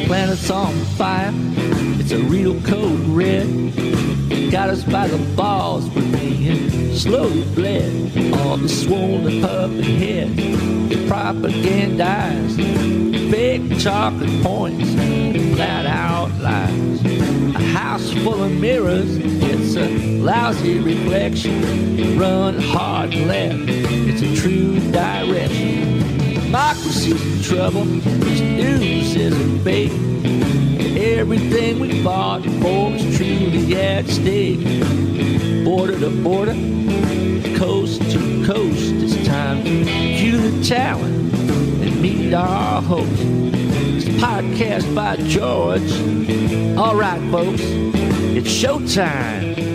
planet's on fire. It's a real code red. Got us by the balls, we're being slowly bled. All the swollen puppet heads, propagandized. Big chocolate points, flat out lies. A house full of mirrors, it's a lousy reflection. Run hard left, it's a true direction. Democracy's in trouble, this news isn't fake. Everything we fought for is truly at stake. Border to border, coast to coast, it's time to cue the talent and meet our host. It's a podcast by George. All right, folks, it's showtime.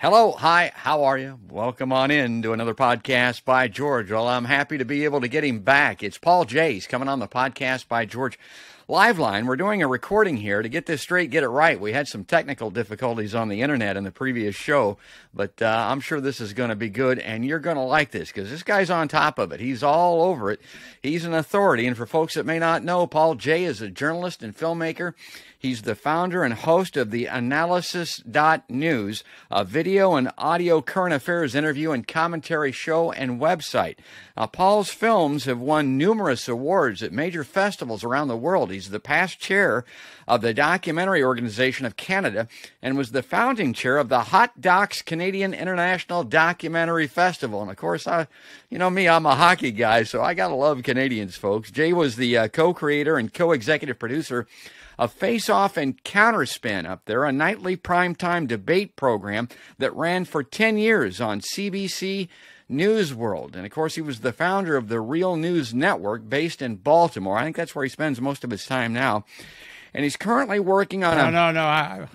Hello, hi, how are you? Welcome on in to another podcast by George. Well, I'm happy to be able to get him back. It's Paul Jay's coming on the podcast by George live line. We're doing a recording here to get this straight, get it right. We had some technical difficulties on the internet in the previous show, but I'm sure this is going to be good, and you're going to like this because this guy's on top of it. He's all over it. He's an authority, and for folks that may not know, Paul Jay is a journalist and filmmaker. He's the founder and host of theAnalysis-news, a video and audio current affairs interview and commentary show and website. Paul's films have won numerous awards at major festivals around the world. He's the past chair of the Documentary Organization of Canada and was the founding chair of the Hot Docs Canadian International Documentary Festival. And of course, you know me, I'm a hockey guy, so I gotta love Canadians, folks. Jay was the co-creator and co-executive producer of Face Off and Counterspin up there, a nightly primetime debate program that ran for 10 years on CBC News World. And of course, he was the founder of the Real News Network based in Baltimore. I think that's where he spends most of his time now. And he's currently working on Toronto.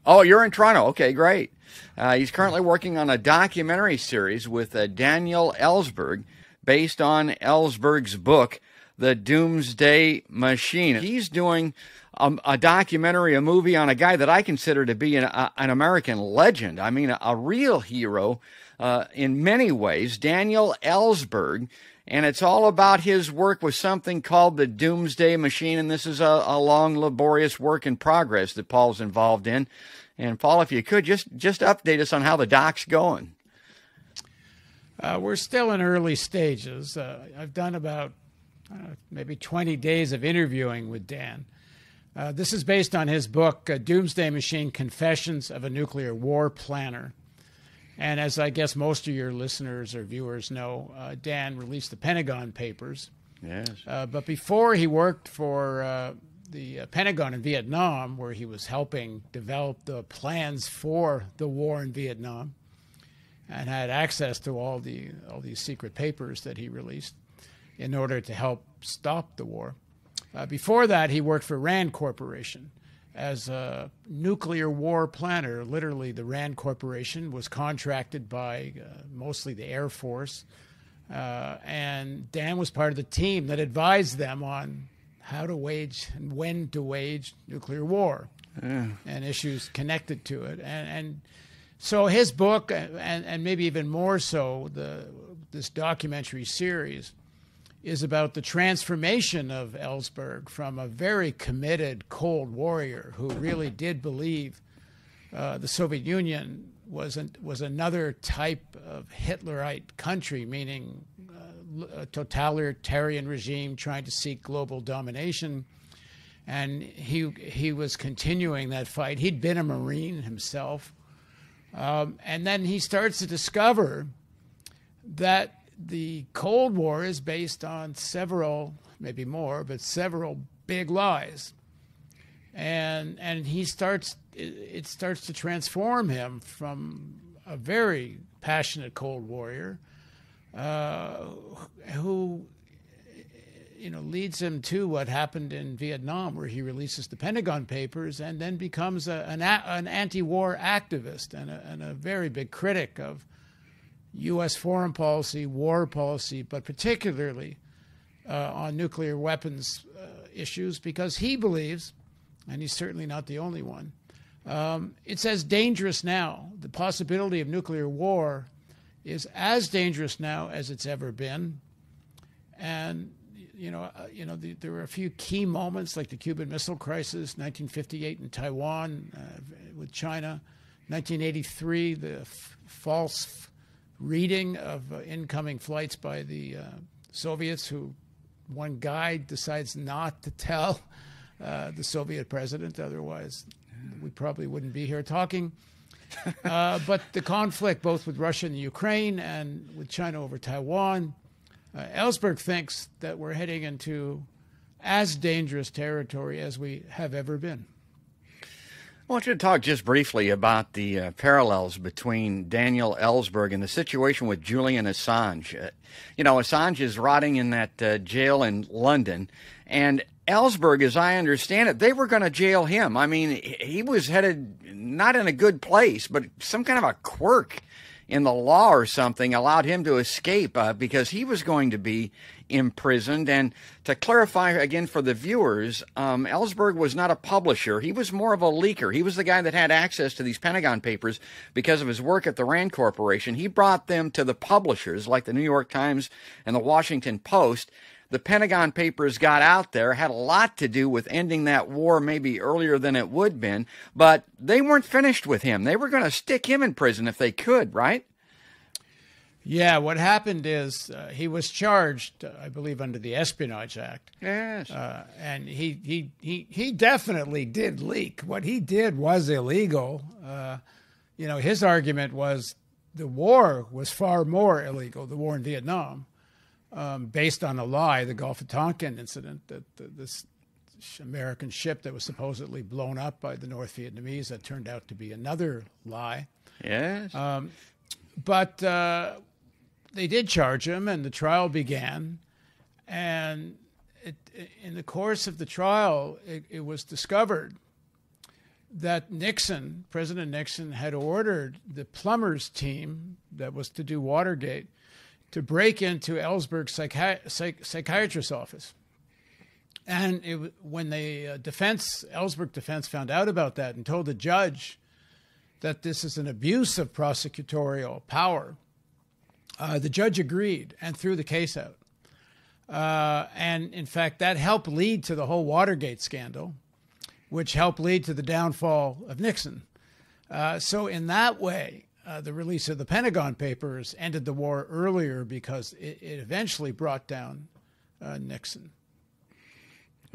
Oh, you're in Toronto. Okay, great. He's currently working on a documentary series with Daniel Ellsberg based on Ellsberg's book, The Doomsday Machine. He's doing a documentary, a movie on a guy that I consider to be an American legend. I mean, a real hero in many ways, Daniel Ellsberg. And it's all about his work with something called the Doomsday Machine. And this is a long, laborious work in progress that Paul's involved in. And Paul, if you could, just update us on how the doc's going. We're still in early stages. I've done about maybe 20 days of interviewing with Dan. This is based on his book, Doomsday Machine, Confessions of a Nuclear War Planner. And as I guess most of your listeners or viewers know, Dan released the Pentagon Papers. Yes. But before he worked for the Pentagon in Vietnam, where he was helping develop the plans for the war in Vietnam and had access to all these secret papers that he released in order to help stop the war. Before that, he worked for RAND Corporation as a nuclear war planner. Literally, the RAND Corporation was contracted by mostly the Air Force, and Dan was part of the team that advised them on how to wage and when to wage nuclear war and issues connected to it. And so his book, and maybe even more so, this documentary series, is about the transformation of Ellsberg from a very committed Cold Warrior who really did believe the Soviet Union was another type of Hitlerite country, meaning a totalitarian regime trying to seek global domination. And he was continuing that fight. He'd been a Marine himself. And then he starts to discover that the Cold War is based on several, maybe more, but several big lies. And it starts to transform him from a very passionate Cold Warrior who leads him to what happened in Vietnam, where he releases the Pentagon Papers and then becomes an anti-war activist and a very big critic of U.S. foreign policy, war policy, but particularly on nuclear weapons issues, because he believes, and he's certainly not the only one, it's as dangerous now. The possibility of nuclear war is as dangerous now as it's ever been. And there were a few key moments, like the Cuban Missile Crisis, 1958 in Taiwan with China, 1983, the false reading of incoming flights by the Soviets, who one guy decides not to tell the Soviet president, otherwise we probably wouldn't be here talking. But the conflict, both with Russia and Ukraine and with China over Taiwan, Ellsberg thinks that we're heading into as dangerous territory as we have ever been. I want you to talk just briefly about the parallels between Daniel Ellsberg and the situation with Julian Assange. Assange is rotting in that jail in London, and Ellsberg, as I understand it, they were going to jail him. I mean, he was headed not in a good place, but some kind of a quirk in the law or something allowed him to escape because he was going to be imprisoned. And to clarify again for the viewers, Ellsberg was not a publisher. He was more of a leaker. He was the guy that had access to these Pentagon papers because of his work at the Rand Corporation. He brought them to the publishers like the New York Times and the Washington Post. The Pentagon papers got out there, had a lot to do with ending that war maybe earlier than it would have been, but they weren't finished with him. They were going to stick him in prison if they could, right? Yeah, what happened is he was charged, I believe, under the Espionage Act. Yes. And he definitely did leak. What he did was illegal. His argument was the war was far more illegal, the war in Vietnam. Based on a lie, the Gulf of Tonkin incident, that this American ship that was supposedly blown up by the North Vietnamese, that turned out to be another lie. Yes. But they did charge him, and the trial began. And in the course of the trial, it was discovered that President Nixon, had ordered the plumbers team that was to do Watergate to break into Ellsberg's psychiatrist's office. And when the Ellsberg defense found out about that and told the judge that this is an abuse of prosecutorial power, the judge agreed and threw the case out. And in fact, that helped lead to the whole Watergate scandal, which helped lead to the downfall of Nixon. So in that way, the release of the Pentagon papers ended the war earlier because it eventually brought down Nixon.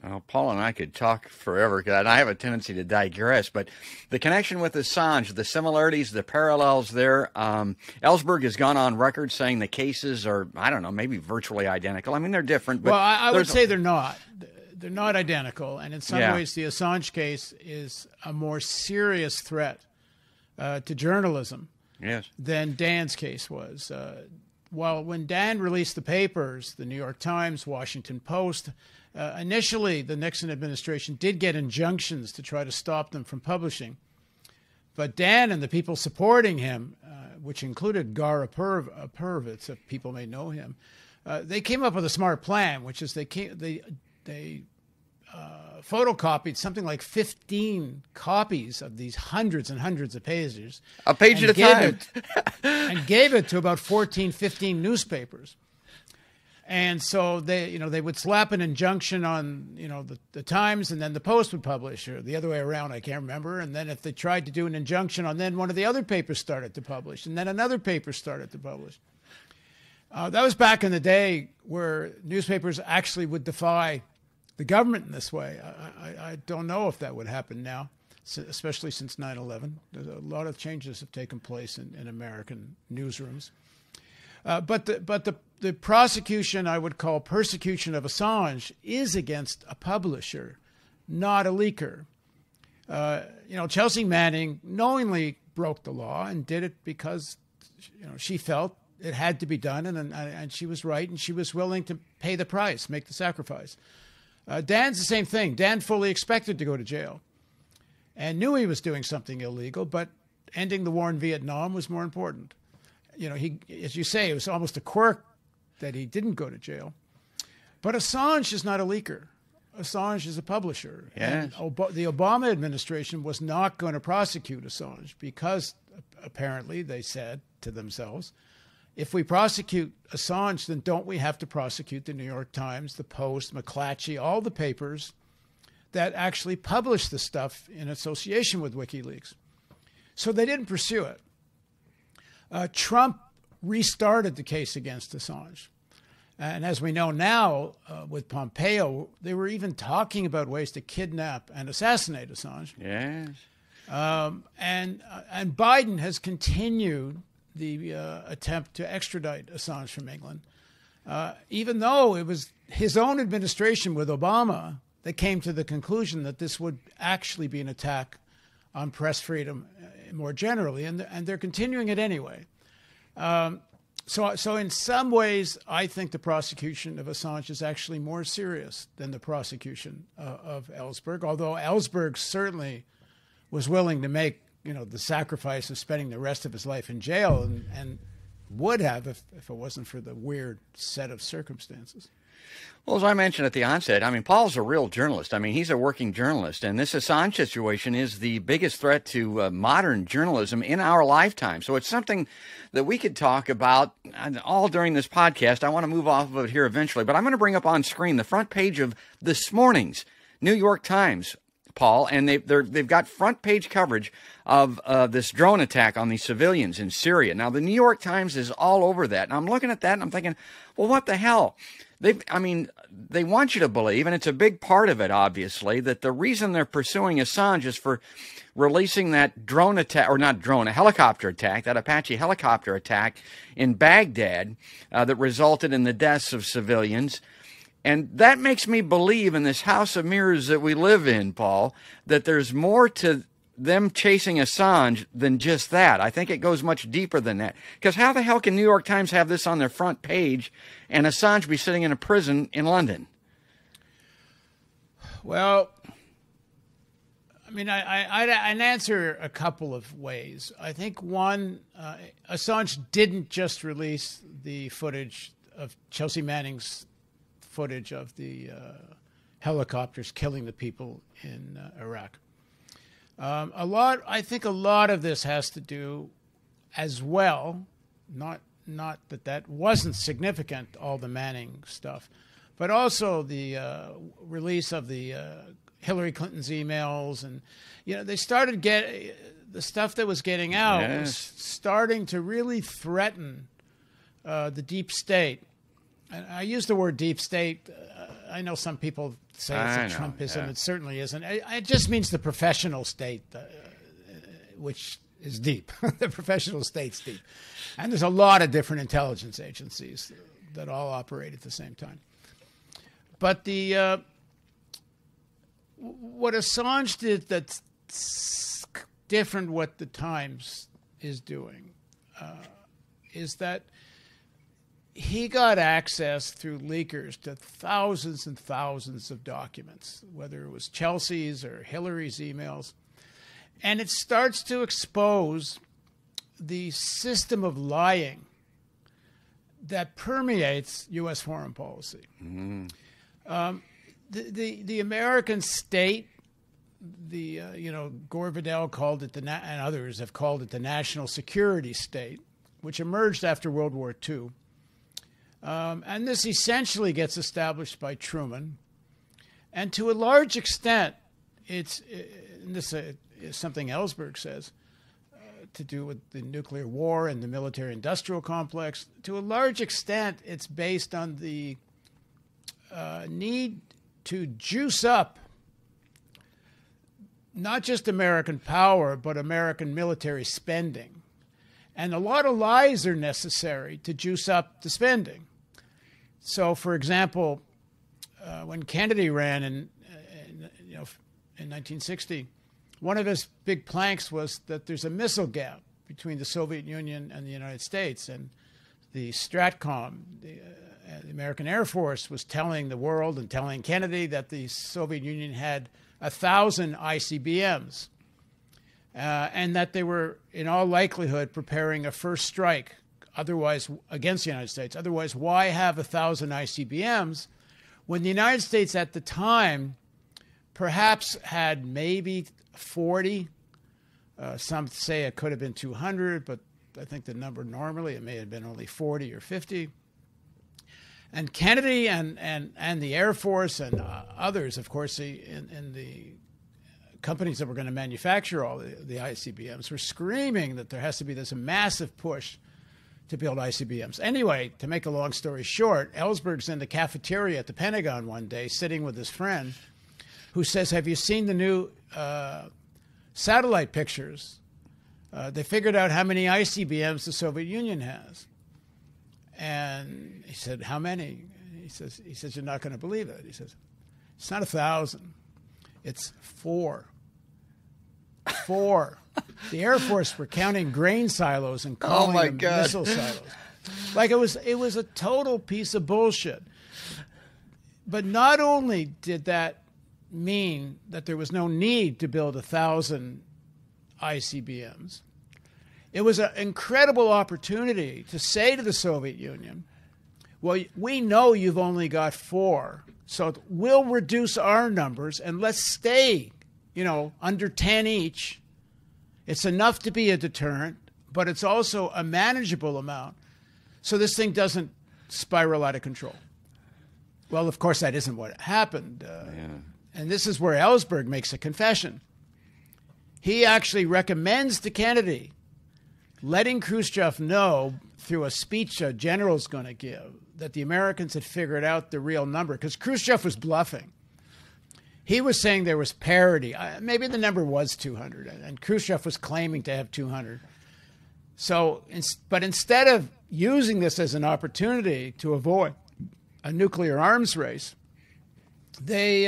Well, Paul and I could talk forever, and I have a tendency to digress, but the connection with Assange, the similarities, the parallels there, Ellsberg has gone on record saying the cases are, I don't know, maybe virtually identical. I mean, they're different. But well, I would say they're not. They're not identical, and in some ways the Assange case is a more serious threat to journalism. Yes. Than Dan's case was. Well, when Dan released the papers, the New York Times, Washington Post, initially the Nixon administration did get injunctions to try to stop them from publishing. But Dan and the people supporting him, which included Gar Purvitz, if people may know him, they came up with a smart plan, which is they photocopied something like 15 copies of these hundreds and hundreds of pages. A page at a time. And gave it to about 14, 15 newspapers. And so they would slap an injunction on, the Times, and then the Post would publish, or the other way around, I can't remember. And then if they tried to do an injunction on, then one of the other papers started to publish, and then another paper started to publish. That was back in the day where newspapers actually would defy the government in this way. I don't know if that would happen now, especially since 9/11. There's a lot of changes have taken place in American newsrooms. But the prosecution, I would call persecution of Assange, is against a publisher, not a leaker. Chelsea Manning knowingly broke the law and did it because she felt it had to be done, and she was right, and she was willing to pay the price, make the sacrifice. Dan's the same thing. Dan fully expected to go to jail and knew he was doing something illegal, but ending the war in Vietnam was more important. He, as you say, it was almost a quirk that he didn't go to jail. But Assange is not a leaker. Assange is a publisher. Yes. And the Obama administration was not going to prosecute Assange because apparently they said to themselves, if we prosecute Assange, then don't we have to prosecute the New York Times, the Post, McClatchy, all the papers that actually published the stuff in association with WikiLeaks? So they didn't pursue it. Trump restarted the case against Assange. And as we know now, with Pompeo, they were even talking about ways to kidnap and assassinate Assange. Yes. And Biden has continued the attempt to extradite Assange from England, even though it was his own administration with Obama that came to the conclusion that this would actually be an attack on press freedom more generally, and they're continuing it anyway. So in some ways, I think the prosecution of Assange is actually more serious than the prosecution of Ellsberg, although Ellsberg certainly was willing to make, the sacrifice of spending the rest of his life in jail, and would have if it wasn't for the weird set of circumstances. Well, as I mentioned at the onset, Paul's a real journalist. He's a working journalist, and this Assange situation is the biggest threat to modern journalism in our lifetime. So it's something that we could talk about all during this podcast. I want to move off of it here eventually, but I'm going to bring up on screen the front page of this morning's New York Times, Paul, and they've got front page coverage of this drone attack on these civilians in Syria. Now, the New York Times is all over that, and I'm looking at that and I'm thinking, well, what the hell? They want you to believe, and it's a big part of it, obviously, that the reason they're pursuing Assange is for releasing that drone attack, or not drone, a helicopter attack, that Apache helicopter attack in Baghdad that resulted in the deaths of civilians. And that makes me believe in this house of mirrors that we live in, Paul, that there's more to them chasing Assange than just that. I think it goes much deeper than that. Because how the hell can New York Times have this on their front page and Assange be sitting in a prison in London? Well, I'd answer a couple of ways. I think one, Assange didn't just release the footage of Chelsea Manning's footage of the helicopters killing the people in Iraq. I think a lot of this has to do as well, not that wasn't significant, all the Manning stuff, but also the release of the Hillary Clinton's emails, and they started the stuff that was getting out was starting to really threaten the deep state. And I use the word deep state. I know some people say it's a Trumpism. Yeah. It certainly isn't. It just means the professional state, which is deep. The professional state's deep. And there's a lot of different intelligence agencies that all operate at the same time. But what Assange did that's different what the Times is doing is that he got access through leakers to thousands and thousands of documents, whether it was Chelsea's or Hillary's emails. And it starts to expose the system of lying that permeates U.S. foreign policy. Mm-hmm. The American state, Gore Vidal called it and others have called it the national security state, which emerged after World War II. And this essentially gets established by Truman. And to a large extent, this is something Ellsberg says, to do with the nuclear war and the military-industrial complex. To a large extent, it's based on the need to juice up not just American power, but American military spending. And a lot of lies are necessary to juice up the spending. So, for example, when Kennedy ran in 1960, one of his big planks was that there's a missile gap between the Soviet Union and the United States. And the Stratcom, the American Air Force, was telling the world and telling Kennedy that the Soviet Union had 1,000 ICBMs and that they were, in all likelihood, preparing a first strike otherwise against the United States. Otherwise, why have 1,000 ICBMs when the United States at the time perhaps had maybe 40? Some say it could have been 200, but I think the number normally, it may have been only 40 or 50. And Kennedy and the Air Force and others, of course, in the companies that were going to manufacture all the ICBMs were screaming that there has to be this massive push to build ICBMs. Anyway, to make a long story short, Ellsberg's in the cafeteria at the Pentagon one day sitting with his friend who says, have you seen the new satellite pictures? They figured out how many ICBMs the Soviet Union has. And he said, how many? He says, you're not going to believe it. He says, it's not 1,000. It's 4. 4. The Air Force were counting grain silos and calling them missile silos. Like it was a total piece of bullshit. But not only did that mean that there was no need to build 1,000 ICBMs, it was an incredible opportunity to say to the Soviet Union, well, we know you've only got 4, so we'll reduce our numbers and let's stay, under 10 each. It's enough to be a deterrent, but it's also a manageable amount, so this thing doesn't spiral out of control. Well, of course, that isn't what happened. And this is where Ellsberg makes a confession. He actually recommends to Kennedy letting Khrushchev know through a speech a general's going to give that the Americans had figured out the real number, because Khrushchev was bluffing. He was saying there was parity. Maybe the number was 200, and Khrushchev was claiming to have 200. But instead of using this as an opportunity to avoid a nuclear arms race, they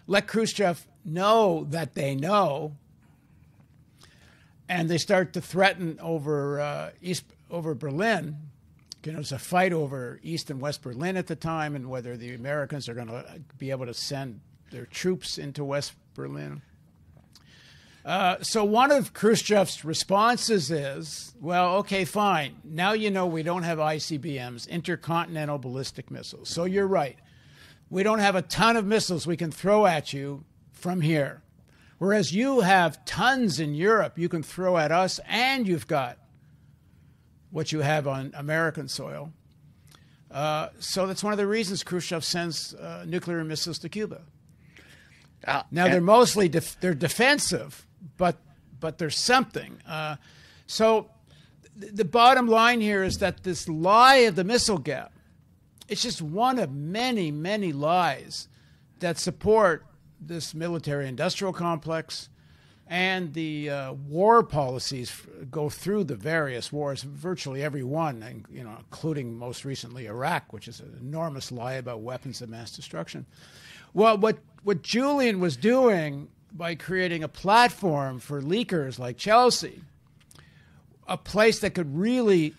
let Khrushchev know that they know, and they start to threaten over Berlin. There's a fight over East and West Berlin at the time, and whether the Americans are going to be able to send their troops into West Berlin. So one of Khrushchev's responses is, well, okay, fine. Now we don't have ICBMs, intercontinental ballistic missiles. So you're right. We don't have a ton of missiles we can throw at you from here. Whereas you have tons in Europe you can throw at us, and you've got what you have on American soil. So that's one of the reasons Khrushchev sends nuclear missiles to Cuba. Now, they're mostly they're defensive, but there's something. So the bottom line here is that this lie of the missile gap, it's just one of many, many lies that support this military-industrial complex, and the war policies go through the various wars, virtually every one, and, including most recently Iraq, which is an enormous lie about weapons of mass destruction. Well, what Julian was doing by creating a platform for leakers like Chelsea, a place that could really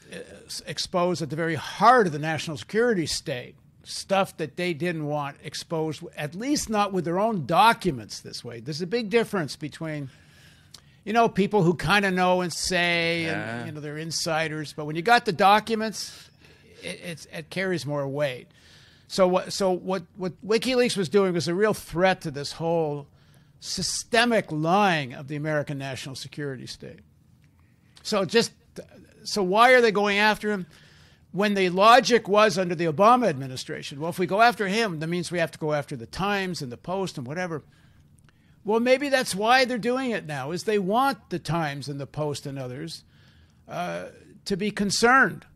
expose at the very heart of the national security state stuff that they didn't want exposed, at least not with their own documents this way. There's a big difference between, people who kind of know and say, and, they're insiders. But when you got the documents, it carries more weight. So what WikiLeaks was doing was a real threat to this whole systemic lying of the American national security state. So why are they going after him? When the logic was under the Obama administration, well, if we go after him, that means we have to go after the Times and the Post and whatever. Well, maybe that's why they're doing it now, is they want the Times and the Post and others to be concerned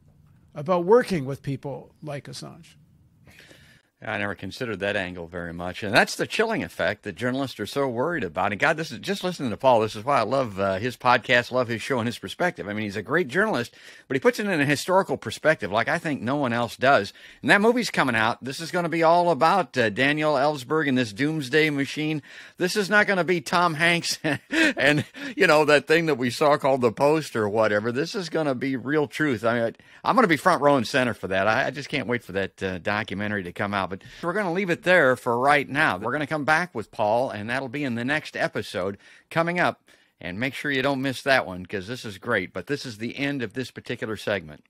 about working with people like Assange. I never considered that angle very much. And that's the chilling effect that journalists are so worried about. And God, this is just listening to Paul. This is why I love his podcast, love his show and his perspective. I mean, he's a great journalist, but he puts it in a historical perspective like I think no one else does. And that movie's coming out. This is going to be all about Daniel Ellsberg and this Doomsday Machine. This is not going to be Tom Hanks and, that thing that we saw called The Post or whatever. This is going to be real truth. I mean, I'm going to be front row and center for that. I just can't wait for that documentary to come out. But we're going to leave it there for right now. We're going to come back with Paul, and that'll be in the next episode coming up. And make sure you don't miss that one, because this is great. But this is the end of this particular segment.